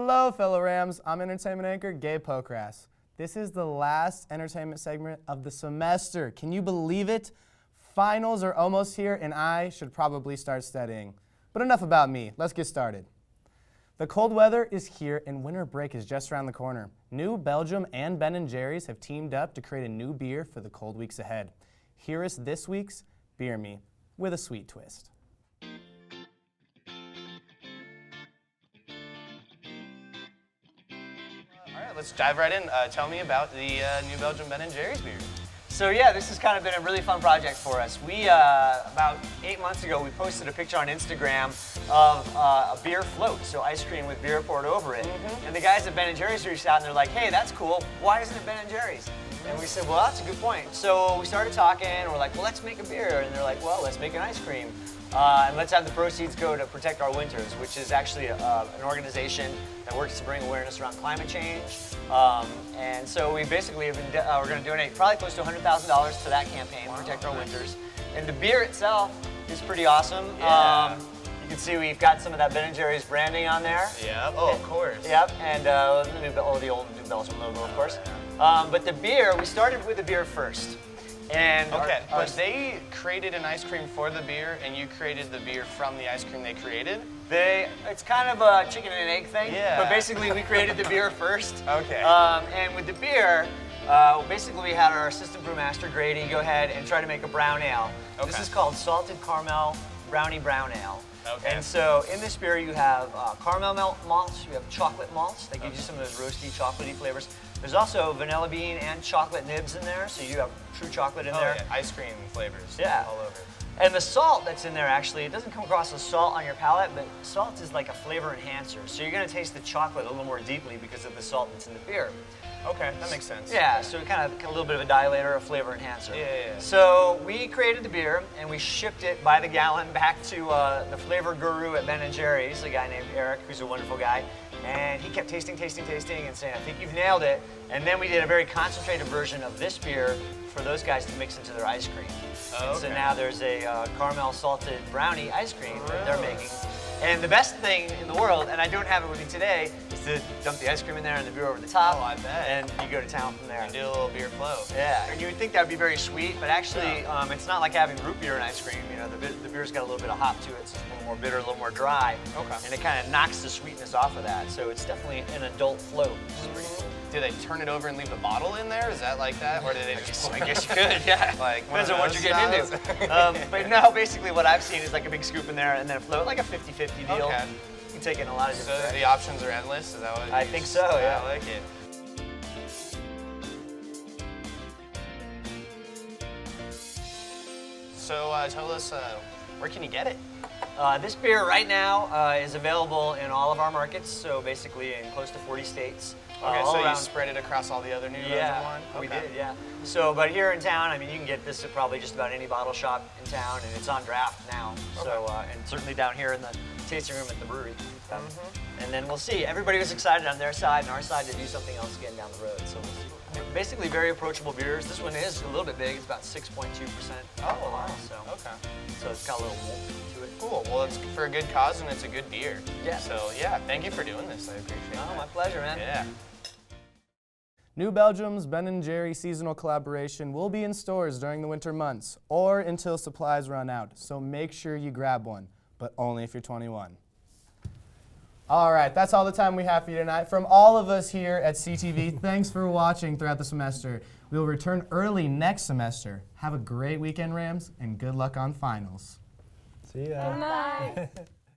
Hello, fellow Rams. I'm entertainment anchor Gabe Pocrass. This is the last entertainment segment of the semester. Can you believe it? Finals are almost here, and I should probably start studying. But enough about me. Let's get started. The cold weather is here, and winter break is just around the corner. New Belgium and Ben & Jerry's have teamed up to create a new beer for the cold weeks ahead. Here is this week's Beer Me with a sweet twist. All right, let's dive right in. Tell me about the New Belgium Ben & Jerry's beer. So yeah, this has kind of been a really fun project for us. We, about 8 months ago, we posted a picture on Instagram of a beer float, so ice cream with beer poured over it. And the guys at Ben & Jerry's reached out and they're like, hey, that's cool, why isn't it Ben & Jerry's? And we said, well, that's a good point. So we started talking, and we're like, well, let's make a beer. And they're like, well, let's make an ice cream. And let's have the proceeds go to Protect Our Winters, which is actually an organization that works to bring awareness around climate change. And so we basically have been, we're going to donate probably close to $100,000 to that campaign, Wow, Protect Our nice. Winters. And the beer itself is pretty awesome. Yeah. You can see we've got some of that Ben & Jerry's branding on there. Yep. Oh, of course. Yep, and the old New Belgium logo, of course. But the beer, we started with the beer first. And Okay, but they created an ice cream for the beer, and you created the beer from the ice cream they created? It's kind of a chicken and egg thing, Yeah. but basically we created the beer first. Okay. And with the beer, basically we had our assistant brewmaster, Grady, go ahead and try to make a brown ale. Okay. This is called Salted Caramel Brownie Brown Ale. Okay. And so in this beer you have caramel malts, you have chocolate malts that gives you some of those roasty, chocolatey flavors. There's also vanilla bean and chocolate nibs in there, so you have true chocolate in there. Yeah. Ice cream flavors all over. And the salt that's in there, actually, it doesn't come across as salt on your palate, but salt is like a flavor enhancer. So you're going to taste the chocolate a little more deeply because of the salt that's in the beer. Okay, that makes sense. Yeah, so kind of a little bit of a dilator, a flavor enhancer. Yeah. So we created the beer, and we shipped it by the gallon back to the flavor guru at Ben & Jerry's, a guy named Eric, who's a wonderful guy. And he kept tasting, and saying, I think you've nailed it. And then we did a very concentrated version of this beer for those guys to mix into their ice cream. And so now there's a caramel salted brownie ice cream that they're making. And the best thing in the world, and I don't have it with me today, is to dump the ice cream in there and the beer over the top. Oh, I bet. And you go to town from there. You do a little beer float. Yeah, and you would think that would be very sweet, but actually it's not like having root beer and ice cream. You know, the beer's got a little bit of hop to it, so it's a little more bitter, a little more dry. Okay. And it kind of knocks the sweetness off of that, so it's definitely an adult float, which is pretty cool. Do they turn it over and leave the bottle in there? Is that like that? Or do they just I guess you could, yeah. Like Depends on what you're getting into. But no, basically what I've seen is like a big scoop in there and then a float, like a 50-50 deal. Okay. You can take it in a lot of different So directions. the options are endless? Is that what I think so, yeah. I like it. So tell us, where can you get it? This beer right now is available in all of our markets, so basically in close to 40 states. Okay, all so you around. spread it across all the other New Belgium Yeah, one? we Okay. did, yeah. So, but here in town, I mean, you can get this at probably just about any bottle shop in town, and it's on draft now. So, and certainly down here in the tasting room at the brewery. And then we'll see. Everybody was excited on their side and our side to do something else again down the road. So we'll see. Basically very approachable beers. This one is a little bit big. It's about 6.2%. Oh, wow. So, Okay. so it's got a little malt to it. Cool. Well, it's for a good cause, and it's a good beer. Yeah. So, yeah, thank you for doing this. I appreciate it. Oh, my pleasure, man. Yeah. New Belgium's Ben & Jerry seasonal collaboration will be in stores during the winter months or until supplies run out, so make sure you grab one, but only if you're 21. All right, that's all the time we have for you tonight. From all of us here at CTV, thanks for watching throughout the semester. We will return early next semester. Have a great weekend, Rams, and good luck on finals. See ya. Bye.